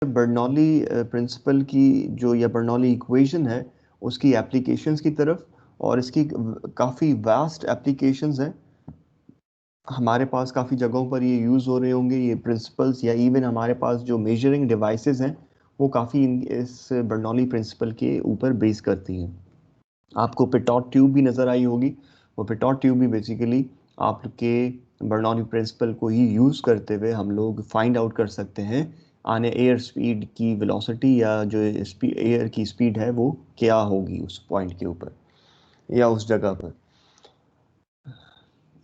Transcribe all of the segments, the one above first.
Bernoulli principal की जो या बर्नौली इक्वेशन है उसकी एप्लीकेशंस की तरफ, और इसकी काफ़ी वास्ट एप्लीकेशंस हैं। हमारे पास काफ़ी जगहों पर ये यूज़ हो रहे होंगे ये प्रिंसिपल्स, या इवन हमारे पास जो मेजरिंग डिवाइसेस हैं वो काफ़ी इस बर्नौली प्रिंसिपल के ऊपर बेस करती हैं। आपको पिटॉट ट्यूब भी नज़र आई होगी। वो पिटॉट ट्यूब भी बेसिकली आपके बर्नौली प्रिंसिपल को ही यूज़ करते हुए हम लोग फाइंड आउट कर सकते हैं आने एयर स्पीड की वेलोसिटी, या जो एयर की स्पीड है वो क्या होगी उस पॉइंट के ऊपर या उस जगह पर।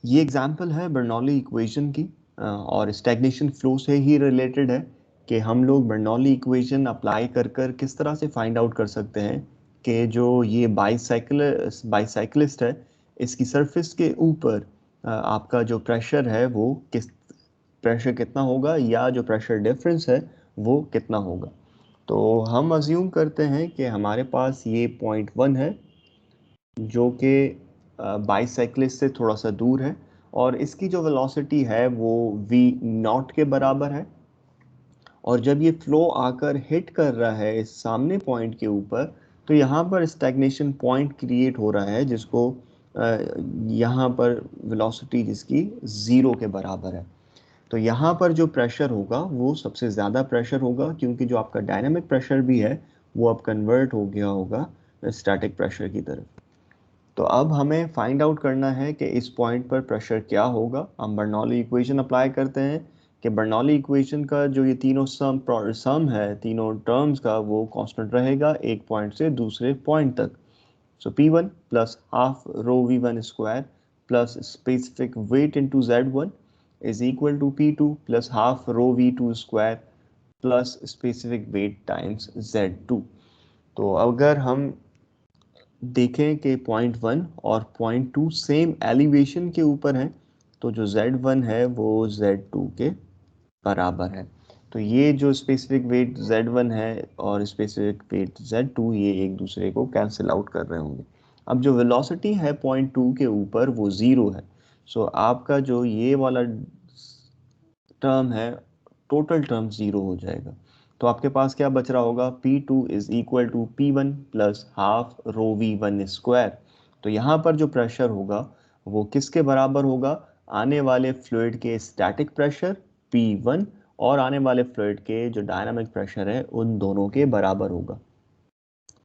ये एग्जांपल है बर्नौली इक्वेशन की, और स्टैग्नेशन फ्लो से ही रिलेटेड है कि हम लोग बर्नौली इक्वेशन अप्लाई कर कर किस तरह से फाइंड आउट कर सकते हैं कि जो ये बाईसाइकिलिस्ट है इसकी सरफेस के ऊपर आपका जो प्रेशर है वो प्रेशर कितना होगा, या जो प्रेशर डिफरेंस है वो कितना होगा। तो हम अज्यूम करते हैं कि हमारे पास ये पॉइंट 1 है जो कि बाईसाइक्लिस्ट से थोड़ा सा दूर है, और इसकी जो वेलोसिटी है वो v नॉट के बराबर है। और जब ये फ्लो आकर हिट कर रहा है इस सामने पॉइंट के ऊपर, तो यहाँ पर स्टैग्नेशन पॉइंट क्रिएट हो रहा है जिसको यहाँ पर वेलोसिटी जिसकी 0 के बराबर है। तो यहाँ पर जो प्रेशर होगा वो सबसे ज़्यादा प्रेशर होगा, क्योंकि जो आपका डायनामिक प्रेशर भी है वो अब कन्वर्ट हो गया होगा स्टैटिक प्रेशर की तरफ। तो अब हमें फाइंड आउट करना है कि इस पॉइंट पर प्रेशर क्या होगा। हम बर्नौली इक्वेशन अप्लाई करते हैं कि बर्नौली इक्वेशन का जो ये तीनों सम है तीनों टर्म्स का, वो कांस्टेंट रहेगा एक पॉइंट से दूसरे पॉइंट तक। So P1 plus half rho V1 square plus specific weight into Z1 is equal to P2 plus half rho V2 square plus specific weight times Z2। तो अगर हम देखें कि पॉइंट 1 और पॉइंट 2 सेम एलिवेशन के ऊपर हैं, तो जो Z1 है वो Z2 के बराबर है। तो ये जो स्पेसिफिक वेट Z1 है और स्पेसिफिक वेट Z2 ये एक दूसरे को कैंसिल आउट कर रहे होंगे। अब जो वेलोसिटी है पॉइंट 2 के ऊपर वो 0 है। सो आपका जो ये वाला टर्म है टोटल टर्म 0 हो जाएगा। तो आपके पास क्या बच रहा होगा, P2 is equal to P1 plus half rho V1 square. तो यहाँ पर जो प्रेशर होगा वो किसके बराबर होगा, आने वाले फ्लूइड के स्टैटिक प्रेशर P1 और आने वाले फ्लूइड के जो डायनामिक प्रेशर है उन दोनों के बराबर होगा।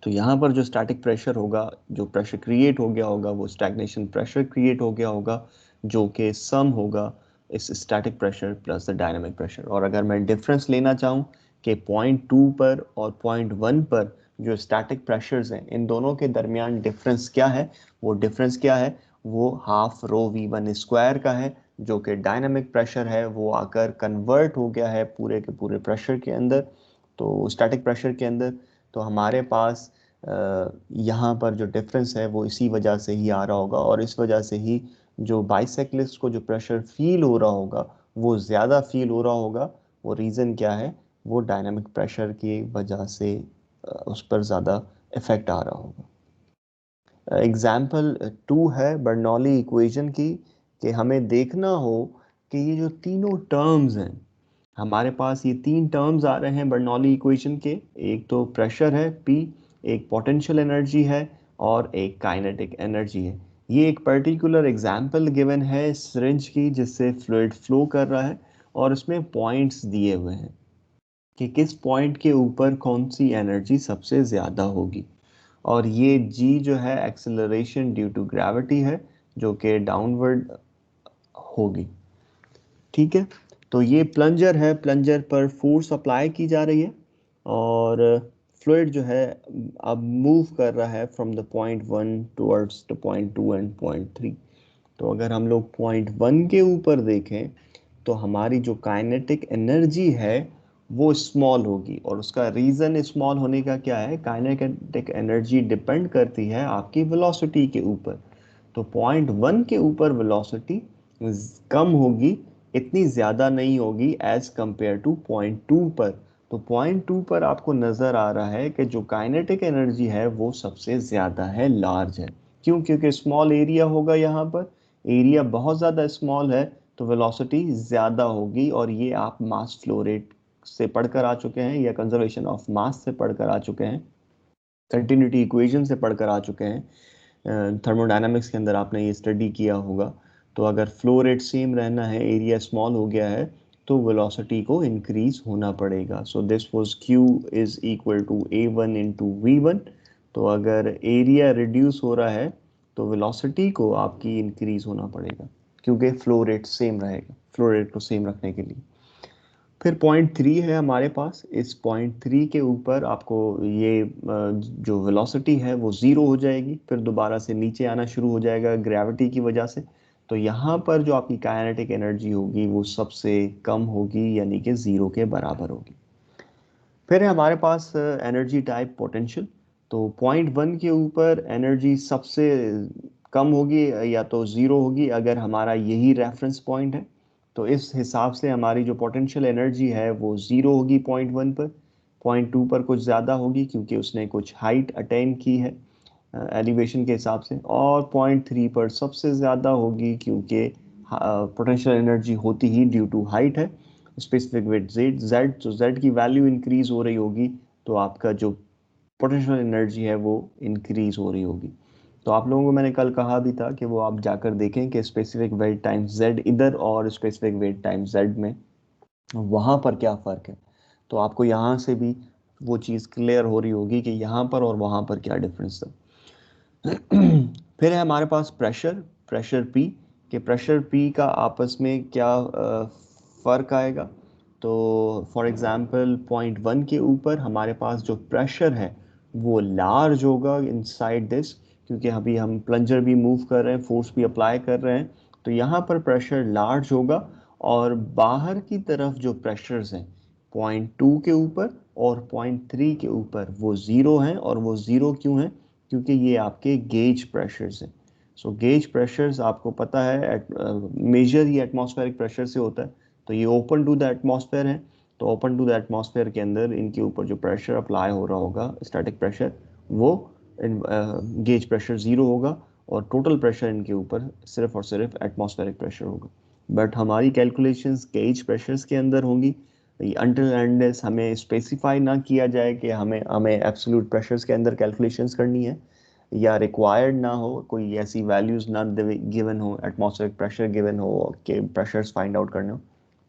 तो यहाँ पर जो स्टैटिक प्रेशर होगा, जो प्रेशर क्रिएट हो गया होगा वो स्टैग्नेशन प्रेशर क्रिएट हो गया होगा, जो कि सम होगा इस static pressure plus the dynamic pressure. और अगर मैं डिफरेंस लेना चाहूँ कि पॉइंट 2 पर और पॉइंट 1 पर जो स्टैटिक प्रेशर्स हैं इन दोनों के दरमियान डिफरेंस क्या है, वो डिफरेंस क्या है, वो हाफ रो V1 स्क्वायर का है, जो कि डायनामिक प्रेशर है वो आकर कन्वर्ट हो गया है पूरे के पूरे प्रेशर के अंदर, तो स्टैटिक प्रेशर के अंदर। तो हमारे पास यहाँ पर जो डिफरेंस है वो इसी वजह से ही आ रहा होगा, और इस वजह से ही जो बाइसाइक्लिस्ट को जो प्रेशर फील हो रहा होगा वो ज़्यादा फील हो रहा होगा। वो रीज़न क्या है, वो डायनामिक प्रेशर की वजह से उस पर ज़्यादा इफ़ेक्ट आ रहा होगा। एग्जाम्पल 2 है बर्नौली इक्वेशन की, कि हमें देखना हो कि ये जो तीनों टर्म्स हैं, हमारे पास ये 3 टर्म्स आ रहे हैं बर्नौली इक्वेशन के। एक तो प्रेशर है P, एक पोटेंशियल एनर्जी है और एक काइनेटिक एनर्जी है। ये एक पर्टिकुलर एग्जांपल गिवन है सिरिंज की जिससे फ्लूइड फ्लो कर रहा है, और उसमें पॉइंट्स दिए हुए हैं कि किस पॉइंट के ऊपर कौन सी एनर्जी सबसे ज़्यादा होगी। और ये G जो है एक्सेलरेशन ड्यू टू ग्रेविटी है, जो कि डाउनवर्ड होगी। ठीक है, तो ये प्लंजर है, प्लंजर पर फोर्स अप्लाई की जा रही है, और फ्लूइड जो है अब मूव कर रहा है from the point 1 towards the point 2 and point 3। तो अगर हम लोग पॉइंट 1 के ऊपर देखें तो हमारी जो काइनेटिक एनर्जी है वो स्मॉल होगी, और उसका रीज़न स्मॉल होने का क्या है, काइनेटिक एनर्जी डिपेंड करती है आपकी वेलोसिटी के ऊपर। तो पॉइंट 1 के ऊपर वेलोसिटी कम होगी, इतनी ज़्यादा नहीं होगी एज कंपेयर टू पॉइंट 2 पर। तो पॉइंट 2 पर आपको नज़र आ रहा है कि जो काइनेटिक एनर्जी है वो सबसे ज़्यादा है, लार्ज है। क्यों, क्योंकि स्मॉल एरिया होगा, यहाँ पर एरिया बहुत ज़्यादा स्मॉल है तो वेलोसिटी ज़्यादा होगी, और ये आप मास फ्लो रेट से पढ़कर आ चुके हैं या कंजर्वेशन ऑफ मास से पढ़कर आ चुके हैं, कंटिन्यूटी इक्वेशन से पढ़कर आ चुके हैं। थर्मोडायनामिक्स के अंदर आपने ये स्टडी किया होगा। तो अगर फ्लो रेट सेम रहना है, एरिया स्मॉल हो गया है, तो वेलोसिटी को इंक्रीज होना पड़ेगा। So this was q is equal to a1 into v1। तो अगर एरिया रिड्यूस हो रहा है तो वेलोसिटी को आपकी इंक्रीज होना पड़ेगा, क्योंकि फ्लो रेट सेम रहेगा, फ्लो रेट को सेम रखने के लिए। फिर पॉइंट 3 है हमारे पास। इस पॉइंट 3 के ऊपर आपको ये जो वेलोसिटी है वो ज़ीरो हो जाएगी, फिर दोबारा से नीचे आना शुरू हो जाएगा ग्रेविटी की वजह से। तो यहाँ पर जो आपकी काइनेटिक एनर्जी होगी वो सबसे कम होगी, यानी कि ज़ीरो के बराबर होगी। फिर है हमारे पास एनर्जी टाइप पोटेंशियल। तो पॉइंट 1 के ऊपर एनर्जी सबसे कम होगी या तो ज़ीरो होगी अगर हमारा यही रेफरेंस पॉइंट है। तो इस हिसाब से हमारी जो पोटेंशियल एनर्जी है वो ज़ीरो होगी पॉइंट 1 पर। पॉइंट 2 पर कुछ ज़्यादा होगी क्योंकि उसने कुछ हाइट अटेन की है एलिवेशन के हिसाब से, और पॉइंट 3 पर सबसे ज़्यादा होगी क्योंकि पोटेंशियल एनर्जी होती ही ड्यू टू हाइट है, स्पेसिफिक विथ जेड जेड। तो जेड की वैल्यू इंक्रीज हो रही होगी तो आपका जो पोटेंशियल एनर्जी है वो इंक्रीज हो रही होगी। तो आप लोगों को मैंने कल कहा भी था कि वो आप जाकर देखें कि स्पेसिफिक वेट टाइम्स जेड इधर और स्पेसिफिक वेट टाइम्स जेड में, वहाँ पर क्या फ़र्क है। तो आपको यहाँ से भी वो चीज़ क्लियर हो रही होगी कि यहाँ पर और वहाँ पर क्या डिफरेंस है। फिर है हमारे पास प्रेशर, प्रेशर पी, कि प्रेशर पी का आपस में क्या फ़र्क आएगा। तो फॉर एग्ज़ाम्पल पॉइंट 1 के ऊपर हमारे पास जो प्रेशर है वो लार्ज होगा इनसाइड दिस, क्योंकि अभी हम प्लंजर भी मूव कर रहे हैं, फोर्स भी अप्लाई कर रहे हैं, तो यहाँ पर प्रेशर लार्ज होगा। और बाहर की तरफ जो प्रेशर्स हैं पॉइंट 2 के ऊपर और पॉइंट 3 के ऊपर वो ज़ीरो हैं। और वो ज़ीरो क्यों हैं? क्योंकि ये आपके गेज प्रेशर्स हैं। सो गेज प्रेशर्स आपको पता है मेजर ही एटमॉस्फेरिक प्रेशर से होता है। तो ये ओपन टू द एटमॉस्फेयर है, तो ओपन टू द एटमॉस्फेयर के अंदर इनके ऊपर जो प्रेशर अप्लाई हो रहा होगा स्टैटिक प्रेशर, वो गेज प्रेशर ज़ीरो होगा और टोटल प्रेशर इनके ऊपर सिर्फ और सिर्फ एटमॉस्फेरिक प्रेशर होगा। बट हमारी कैलकुलेशंस गेज प्रेशर्स के अंदर होंगी अनटिल एंड हमें स्पेसिफाई ना किया जाए कि हमें हमें एब्सोल्यूट प्रेशर्स के अंदर कैलकुलेशंस करनी है, या रिक्वायर्ड ना हो, कोई ऐसी वैल्यूज़ ना गिवन हो, एटमॉस्फेरिक प्रेशर गिवन हो कि प्रेशर्स फाइंड आउट करने हो,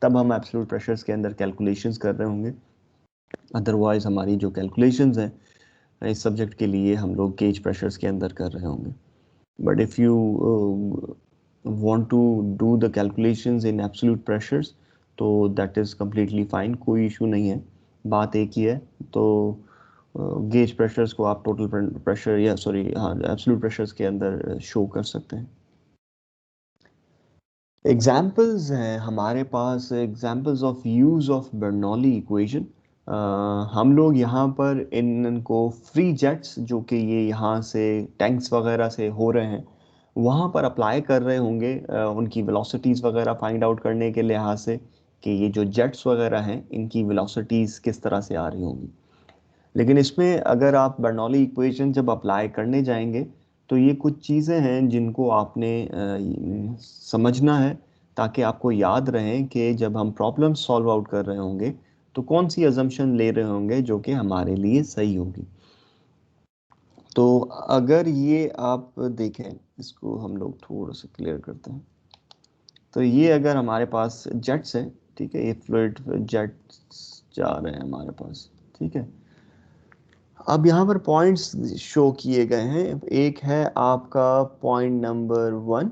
तब हम एब्सोल्यूट प्रेशर्स के अंदर कैलकुलेशंस कर रहे होंगे। अदरवाइज हमारी जो कैलकुलेशंस हैं इस सब्जेक्ट के लिए हम लोग गेज प्रेशर्स के अंदर कर रहे होंगे। But if you want to do the calculations in absolute pressures तो that is completely fine, कोई इशू नहीं है, बात एक ही है। तो गेज प्रेशर्स को आप टोटल प्रेशर या सॉरी हाँ एब्सोल्यूट प्रेशर्स के अंदर शो कर सकते हैं। एग्जाम्पल्स हैं हमारे पास, examples of use of Bernoulli equation. हम लोग यहाँ पर इनको फ्री जेट्स जो कि ये यहाँ से टैंक्स वगैरह से हो रहे हैं वहाँ पर अप्लाई कर रहे होंगे, उनकी वेलोसिटीज़ वगैरह फाइंड आउट करने के लिहाज से कि ये जो जेट्स वगैरह हैं इनकी वेलोसिटीज़ किस तरह से आ रही होंगी। लेकिन इसमें अगर आप बर्नौली इक्वेशन जब अप्लाई करने जाएंगे तो ये कुछ चीज़ें हैं जिनको आपने समझना है, ताकि आपको याद रहे कि जब हम प्रॉब्लम सॉल्व आउट कर रहे होंगे तो कौन सी अजम्पशन ले रहे होंगे जो कि हमारे लिए सही होगी। तो अगर ये आप देखें, इसको हम लोग थोड़ा सा क्लियर करते हैं। तो ये अगर हमारे पास जेट्स हैं, ठीक है, ये फ्लूइड जेट्स जा रहे हैं हमारे पास, ठीक है। अब यहाँ पर पॉइंट्स शो किए गए हैं, एक है आपका पॉइंट नंबर 1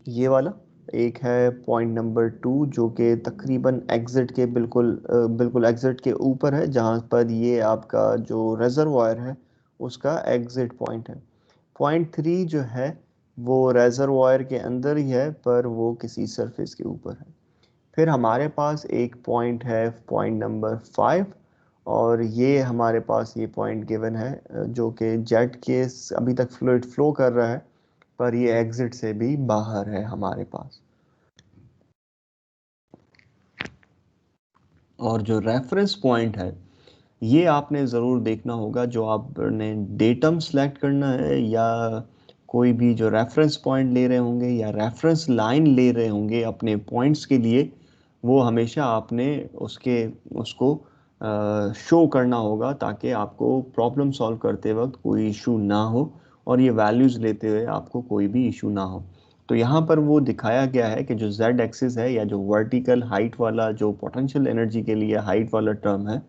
ये वाला, एक है पॉइंट नंबर 2 जो कि तकरीबन एग्जिट के बिल्कुल एग्जिट के ऊपर है, जहाँ पर ये आपका जो रेजरवॉयर है उसका एग्जिट पॉइंट है। पॉइंट 3 जो है वो रेजरवॉयर के अंदर ही है पर वो किसी सरफेस के ऊपर है। फिर हमारे पास एक पॉइंट है पॉइंट नंबर 5, और ये हमारे पास ये पॉइंट गिवन है जो कि जेट के अभी तक फ्लूइड फ्लो कर रहा है पर ये एग्जिट से भी बाहर है हमारे पास। और जो रेफरेंस पॉइंट है ये आपने ज़रूर देखना होगा, जो आपने डेटम सेलेक्ट करना है या कोई भी जो रेफरेंस पॉइंट ले रहे होंगे या रेफरेंस लाइन ले रहे होंगे अपने पॉइंट्स के लिए, वो हमेशा आपने उसको शो करना होगा, ताकि आपको प्रॉब्लम सॉल्व करते वक्त कोई इशू ना हो और ये वैल्यूज़ लेते हुए आपको कोई भी इशू ना हो। तो यहाँ पर वो दिखाया गया है कि जो z एक्सिस है, या जो वर्टिकल हाइट वाला, जो पोटेंशियल एनर्जी के लिए हाइट वाला टर्म है,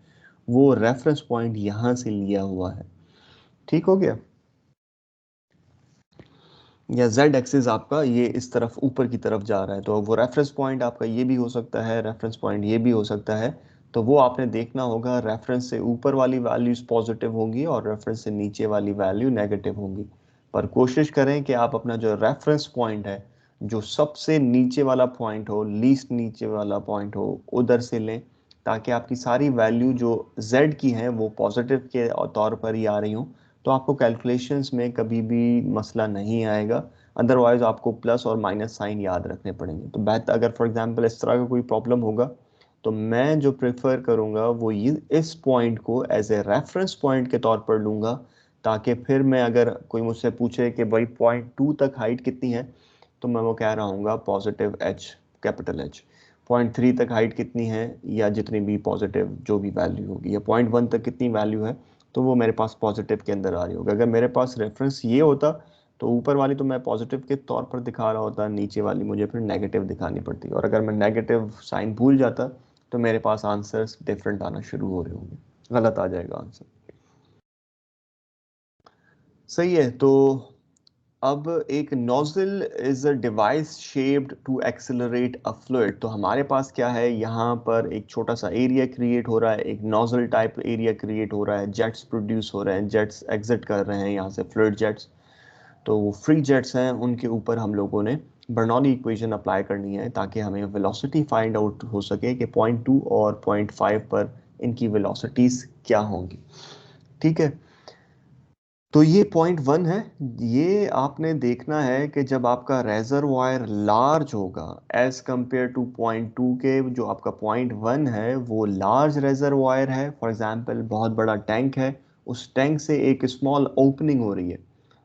वो रेफरेंस पॉइंट यहाँ से लिया हुआ है। ठीक हो गया? या z एक्सिस आपका ये इस तरफ ऊपर की तरफ जा रहा है, तो वो रेफरेंस पॉइंट आपका ये भी हो सकता है, रेफरेंस पॉइंट ये भी हो सकता है। तो वो आपने देखना होगा, रेफरेंस से ऊपर वाली वैल्यूज पॉजिटिव होंगी और रेफरेंस से नीचे वाली वैल्यू नेगेटिव होंगी। पर कोशिश करें कि आप अपना जो रेफरेंस पॉइंट है, जो सबसे नीचे वाला पॉइंट हो, लीस्ट नीचे वाला पॉइंट हो, उधर से लें, ताकि आपकी सारी वैल्यू जो z की हैं वो पॉजिटिव के तौर पर ही आ रही हूँ। तो आपको कैलकुलेशंस में कभी भी मसला नहीं आएगा। अदरवाइज आपको प्लस और माइनस साइन याद रखने पड़ेंगे। तो बेहतर, अगर फॉर एग्जांपल इस तरह का कोई प्रॉब्लम होगा, तो मैं जो प्रेफर करूँगा वो ये इस पॉइंट को एज ए रेफरेंस पॉइंट के तौर पर लूँगा, ताकि फिर मैं, अगर कोई मुझसे पूछे कि भाई पॉइंट 2 तक हाइट कितनी है, तो मैं वो कह रहा हूँ positive h, capital H। Point 3 तक हाइट कितनी है, या जितनी भी पॉजिटिव जो भी वैल्यू होगी, या पॉइंट 1 तक कितनी वैल्यू है, तो वो मेरे पास पॉजिटिव के अंदर आ रही होगी। अगर मेरे पास रेफरेंस ये होता, तो ऊपर वाली तो मैं पॉजिटिव के तौर पर दिखा रहा होता, नीचे वाली मुझे फिर नेगेटिव दिखानी पड़ती। और अगर मैं नेगेटिव साइन भूल जाता, तो मेरे पास आंसर्स डिफरेंट आना शुरू हो रहे होंगे, गलत आ जाएगा आंसर। सही है। तो अब एक nozzle is a device shaped to accelerate a fluid. तो हमारे पास क्या है, यहाँ पर एक छोटा सा एरिया क्रिएट हो रहा है, एक नोजल टाइप एरिया क्रिएट हो रहा है, जेट्स प्रोड्यूस हो रहे हैं, जेट्स एग्जिट कर रहे हैं यहाँ से, फ्लूइड जेट्स। तो वो फ्री जेट्स हैं, उनके ऊपर हम लोगों ने बर्नौली इक्वेशन अप्लाई करनी है, ताकि हमें वेलोसिटी फाइंड आउट हो सके कि पॉइंट 2 और पॉइंट 5 पर इनकी वेलोसिटीज क्या होंगी। ठीक है। तो ये पॉइंट 1 है। ये आपने देखना है कि जब आपका रेजरवायर लार्ज होगा एज कंपेयर टू पॉइंट 2 के, जो आपका पॉइंट 1 है वो लार्ज रेजरवायर है, फॉर एग्जांपल बहुत बड़ा टैंक है, उस टैंक से एक स्मॉल ओपनिंग हो रही है,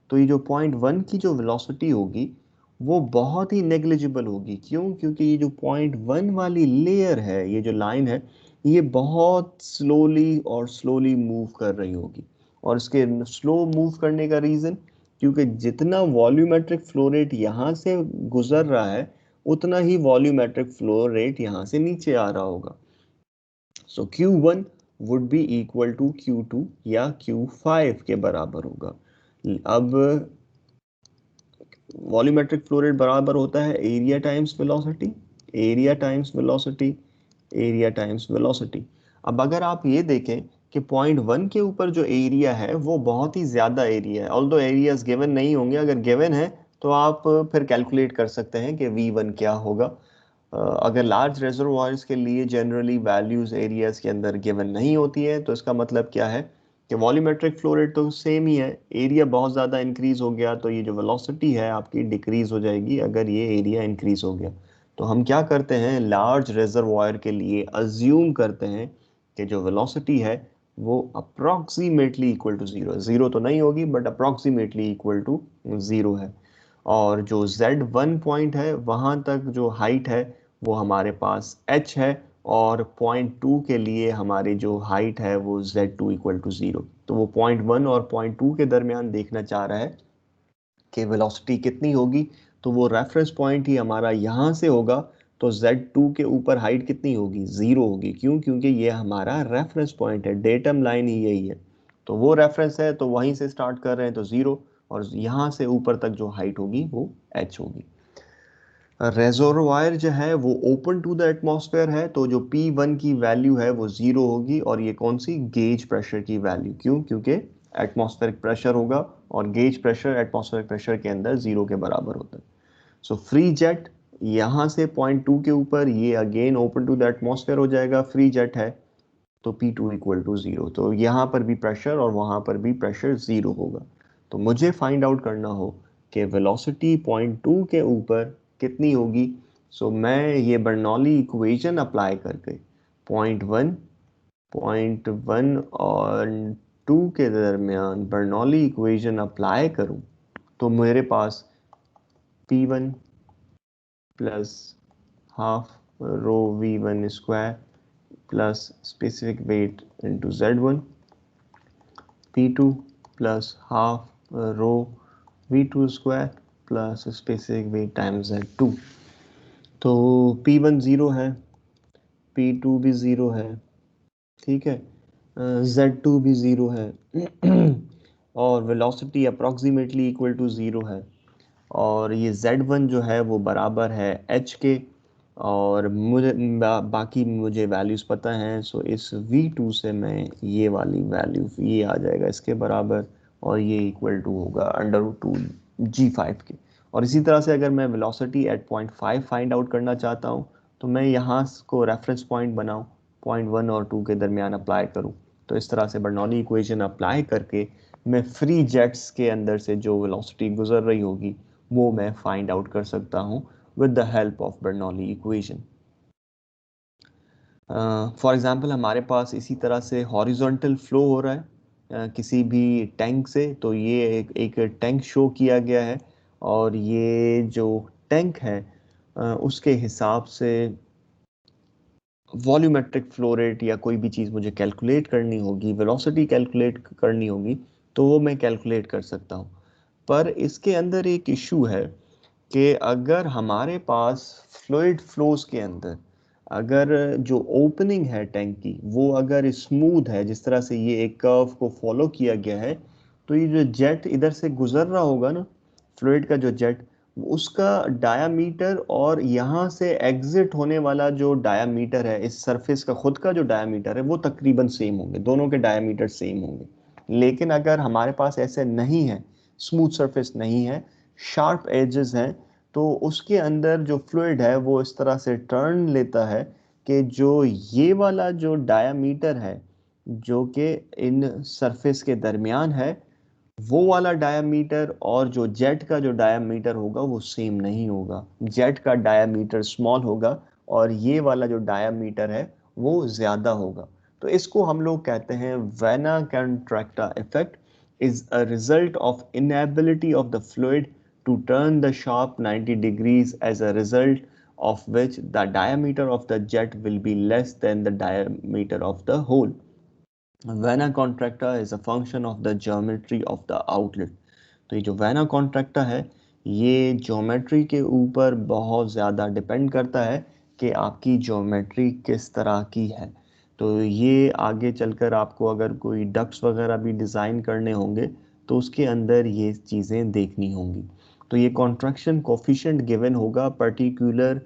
तो ये जो पॉइंट 1 की जो वेलोसिटी होगी वो बहुत ही नेग्लिजिबल होगी। क्यों? क्योंकि ये जो पॉइंट 1 वाली लेयर है, ये जो लाइन है, ये बहुत स्लोली और स्लोली मूव कर रही होगी। और इसके स्लो मूव करने का रीज़न, क्योंकि जितना वॉल्यूमेट्रिक फ्लो रेट यहाँ से गुजर रहा है, उतना ही वॉल्यूमेट्रिक फ्लो रेट यहाँ से नीचे आ रहा होगा। So Q1 would be equal to Q2 या Q5 के बराबर होगा। अब वॉल्यूमेट्रिक फ्लो रेट बराबर होता है area times velocity, area times velocity, area times velocity. अब अगर आप ये देखें कि पॉइंट 1 के ऊपर जो एरिया है वो बहुत ही ज़्यादा एरिया है, ऑल्दो एरियाज गिवन नहीं होंगे, अगर गिवन है तो आप फिर कैलकुलेट कर सकते हैं कि V1 क्या होगा। अगर लार्ज रिजर्वॉयर्स के लिए जनरली वैल्यूज एरियाज के अंदर गिवन नहीं होती है, तो इसका मतलब क्या है कि वॉल्यूमेट्रिक फ्लो रेट तो सेम ही है, एरिया बहुत ज़्यादा इंक्रीज हो गया तो ये जो वेलोसिटी है आपकी डिक्रीज हो जाएगी, अगर ये एरिया इंक्रीज हो गया। तो हम क्या करते हैं, लार्ज रिजर्वॉयर के लिए अज्यूम करते हैं कि जो वेलोसिटी है वो approximately equal to zero, zero तो नहीं होगी but approximately equal to zero है। और जो Z1 पॉइंट है वहाँ तक जो हाइट है वो हमारे पास h है, और पॉइंट 2 के लिए हमारी जो हाइट है वो Z2 इक्वल टू ज़ीरो। तो वो पॉइंट 1 और पॉइंट 2 के दरमियान देखना चाह रहा है कि वेलोसिटी कितनी होगी। तो वो रेफरेंस पॉइंट ही हमारा यहाँ से होगा, तो Z2 के ऊपर हाइट कितनी होगी, ज़ीरो होगी। क्यों? क्योंकि ये हमारा रेफरेंस पॉइंट है, डेटम लाइन ही यही है, तो वो रेफरेंस है, तो वहीं से स्टार्ट कर रहे हैं तो ज़ीरो, और यहाँ से ऊपर तक जो हाइट होगी वो h होगी। रेजर्वायर जो है वो ओपन टू द एटमॉस्फेयर है, तो जो P1 की वैल्यू है वो ज़ीरो होगी, और ये कौन सी, गेज प्रेशर की वैल्यू। क्यों? क्योंकि एटमॉस्फेरिक प्रेशर होगा, और गेज प्रेशर एटमॉस्फेरिक प्रेशर के अंदर ज़ीरो के बराबर होता है। सो फ्री जेट यहाँ से पॉइंट 2 के ऊपर, ये again open to the atmosphere हो जाएगा, फ्री जेट है, तो P2 इक्वल टू ज़ीरो। तो यहाँ पर भी प्रेशर और वहाँ पर भी प्रेशर ज़ीरो होगा। तो मुझे फाइंड आउट करना हो कि वेलोसिटी पॉइंट 2 के ऊपर कितनी होगी। सो मैं ये बर्नौली इक्वेशन अप्लाई करके पॉइंट वन और 2 के दरमियान बर्नौली इक्वेशन अप्लाई करूं, तो मेरे पास P1 plus half rho v1 square plus specific weight into z1, p2 plus half rho v2 square plus specific weight times z2। तो p1 ज़ीरो है, p2 भी ज़ीरो है, ठीक है, z2 भी ज़ीरो है और velocity approximately equal to zero है, और ये z1 जो है वो बराबर है h के, और मुझे बाकी मुझे वैल्यूज़ पता हैं। सो इस v2 से मैं ये वाली वैल्यू, ये आ जाएगा इसके बराबर, और ये इक्वल टू होगा √2g5 के। और इसी तरह से अगर मैं velocity at point 5 find out करना चाहता हूँ, तो मैं यहाँ को रेफरेंस पॉइंट बनाऊँ, पॉइंट 1 और 2 के दरमियान अप्लाई करूँ। तो इस तरह से बर्नौली इक्वेशन अप्लाई करके मैं फ्री जेट्स के अंदर से जो वेलोसिटी गुजर रही होगी वो मैं फाइंड आउट कर सकता हूँ with the help of Bernoulli equation। For example हमारे पास इसी तरह से हॉरिजॉन्टल फ्लो हो रहा है किसी भी टैंक से। तो ये एक टैंक शो किया गया है, और ये जो टैंक है उसके हिसाब से वॉल्यूमेट्रिक फ्लो रेट या कोई भी चीज़ मुझे कैलकुलेट करनी होगी, वेलोसिटी कैलकुलेट करनी होगी, तो वो मैं कैलकुलेट कर सकता हूँ। पर इसके अंदर एक इशू है कि अगर हमारे पास फ्लूइड फ्लोज के अंदर अगर जो ओपनिंग है टैंक की वो अगर स्मूथ है, जिस तरह से ये एक कर्व को फॉलो किया गया है, तो ये जो जेट इधर से गुजर रहा होगा ना, फ्लूइड का जो जेट, उसका डायामीटर और यहाँ से एग्जिट होने वाला जो डायामीटर है, इस सरफेस का खुद का जो डायामीटर है, वो तकरीबन सेम होंगे, दोनों के डायामीटर सेम होंगे। लेकिन अगर हमारे पास ऐसे नहीं है, स्मूथ सरफेस नहीं है, शार्प एजेस हैं, तो उसके अंदर जो फ्लूइड है वो इस तरह से टर्न लेता है कि जो ये वाला जो डायामीटर है जो कि इन सरफेस के दरमियान है, वो वाला डायामीटर और जो जेट का जो डायामीटर होगा वो सेम नहीं होगा। जेट का डायामीटर स्मॉल होगा और ये वाला जो डायामीटर है वो ज़्यादा होगा। तो इसको हम लोग कहते हैं vena contracta effect is a result of inability of the fluid to turn the sharp 90 degrees, as a result of which the diameter of the jet will be less than the diameter of the hole. Vena contracta is a function of the geometry of the outlet। तो ये जो vena contracta है ये geometry के ऊपर बहुत ज़्यादा depend करता है कि आपकी ज्योमेट्री किस तरह की है। तो ये आगे चलकर आपको अगर कोई डक्ट्स वगैरह भी डिज़ाइन करने होंगे तो उसके अंदर ये चीज़ें देखनी होंगी। तो ये कॉन्ट्रैक्शन कोफिशिएंट गिवन होगा पर्टिकुलर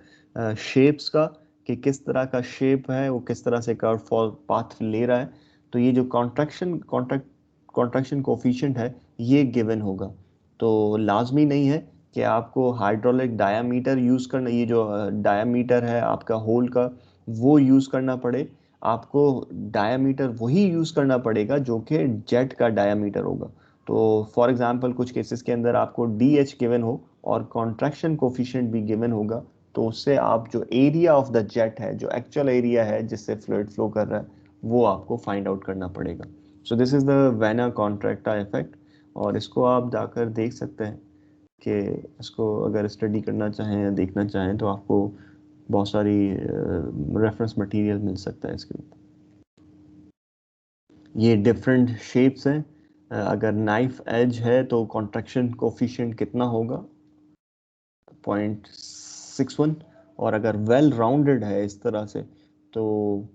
शेप्स का, कि किस तरह का शेप है, वो किस तरह से कर्व फॉल पाथ ले रहा है। तो ये जो कॉन्ट्रैक्शन कोफिशिएंट है ये गिवन होगा। तो लाजमी नहीं है कि आपको हाइड्रोलिक डायामीटर यूज़ करना, ये जो डायामीटर है आपका होल का वो यूज़ करना पड़े। आपको डायामीटर वही यूज़ करना पड़ेगा जो कि जेट का डायामीटर होगा। तो फॉर एग्जांपल कुछ केसेस के अंदर आपको DH गिवन हो और कॉन्ट्रैक्शन कोफिशिएंट भी गिवन होगा, तो उससे आप जो एरिया ऑफ द जेट है, जो एक्चुअल एरिया है जिससे फ्लूइड फ्लो कर रहा है, वो आपको फाइंड आउट करना पड़ेगा। So this is the vena contracta effect, और इसको आप जाकर देख सकते हैं कि इसको अगर स्टडी करना चाहें या देखना चाहें तो आपको बहुत सारी रेफरेंस मटेरियल मिल सकता है इसके ऊपर। ये डिफरेंट शेप्स हैं। अगर नाइफ एज है तो कॉन्ट्रैक्शन कोफिशिएंट कितना होगा, 0.61, और अगर वेल राउंडेड है इस तरह से तो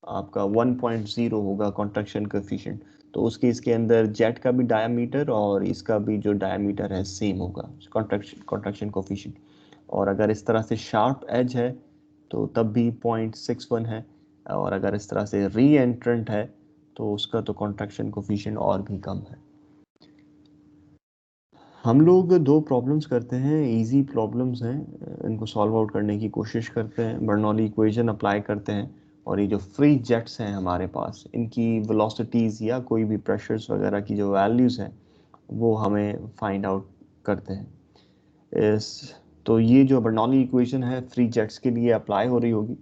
आपका 1.0 होगा कॉन्ट्रैक्शन कोफिशिएंट। तो उस केस के अंदर जेट का भी डायामीटर और इसका भी जो डायामीटर है सेम होगा कॉन्ट्रैक्शन कोफिशिएंट। और अगर इस तरह से शार्प एज है तो तब भी 0.61 है, और अगर इस तरह से री एंट्रेंट है तो उसका तो कॉन्ट्रैक्शन कोफिशिएंट और भी कम है। हम लोग दो प्रॉब्लम्स करते हैं, इजी प्रॉब्लम्स हैं, इनको सॉल्व आउट करने की कोशिश करते हैं, बर्नौली इक्वेशन अप्लाई करते हैं, और ये जो फ्री जेट्स हैं हमारे पास, इनकी वेलोसिटीज़ या कोई भी प्रेशर्स वगैरह की जो वैल्यूज़ हैं वो हमें फाइंड आउट करते हैं। तो ये जो बर्नौली इक्वेशन है फ्री जेट्स के लिए अप्लाई हो रही होगी।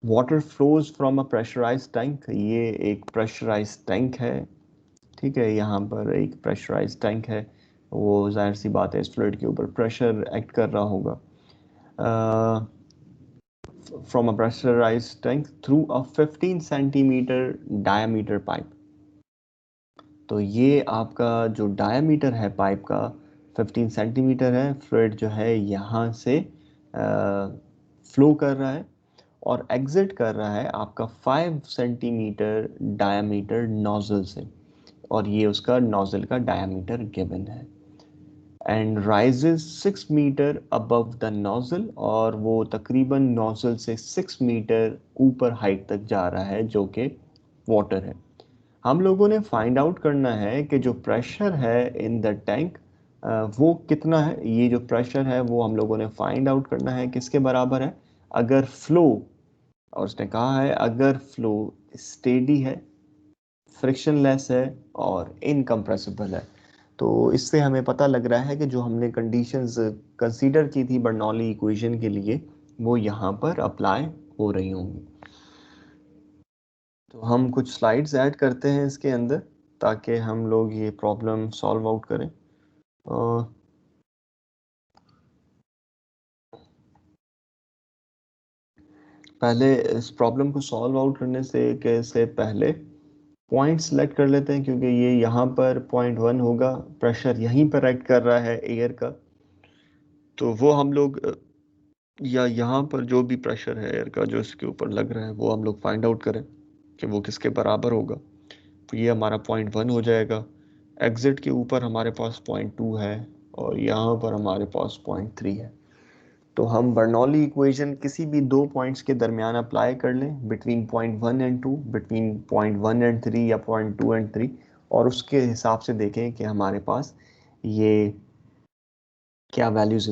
Water flows from a pressurised tank, ये एक प्रेशराइज्ड टैंक है, ठीक है, यहाँ पर एक प्रेशराइज्ड टैंक है, वो जाहिर सी बात है इस फ्लूइड के ऊपर प्रेशर एक्ट कर रहा होगा। from a pressurized tank through a 15 centimetre diameter pipe. तो ये आपका जो डायमीटर है पाइप का 15 सेंटीमीटर है, फ्लूइड जो है यहाँ से फ्लो कर रहा है और एग्जिट कर रहा है आपका 5 सेंटीमीटर डायमीटर नोजल से, और ये उसका नोजल का डायमीटर गिवन है, and rises 6 metre above the nozzle, और वो तकरीबन नोजल से 6 मीटर ऊपर हाइट तक जा रहा है जो कि वाटर है। हम लोगों ने फाइंड आउट करना है कि जो प्रेशर है इन द टैंक वो कितना है। ये जो प्रेशर है वो हम लोगों ने फाइंड आउट करना है किसके बराबर है, अगर फ्लो, और उसने कहा है अगर फ्लो स्टेडी है, फ्रिक्शनलेस है और इनकम्प्रेसिबल है। तो इससे हमें पता लग रहा है कि जो हमने कंडीशंस कंसीडर की थी बर्नौली इक्वेशन के लिए वो यहाँ पर अप्लाई हो रही होंगी। तो हम कुछ स्लाइड्स ऐड करते हैं इसके अंदर ताकि हम लोग ये प्रॉब्लम सॉल्व आउट करें। पहले इस प्रॉब्लम को सॉल्व आउट करने से पहले पॉइंट सेलेक्ट कर लेते हैं, क्योंकि ये यहाँ पर पॉइंट 1 होगा, प्रेशर यहीं पर एक्ट कर रहा है एयर का, तो वो हम लोग या यहाँ पर जो भी प्रेशर है एयर का जो इसके ऊपर लग रहा है वो हम लोग फाइंड आउट करें कि वो किसके बराबर होगा। तो ये हमारा पॉइंट 1 हो जाएगा। एग्जिट के ऊपर हमारे पास पॉइंट 2 है और यहाँ पर हमारे पास पॉइंट 3 है। तो हम बर्नौली इक्वेशन किसी भी दो पॉइंट्स के दरमियान अप्लाई कर लें, between point 1 and 2, between point 1 and 3 या पॉइंट 2 एंड 3, और उसके हिसाब से देखें कि हमारे पास ये क्या वैल्यूज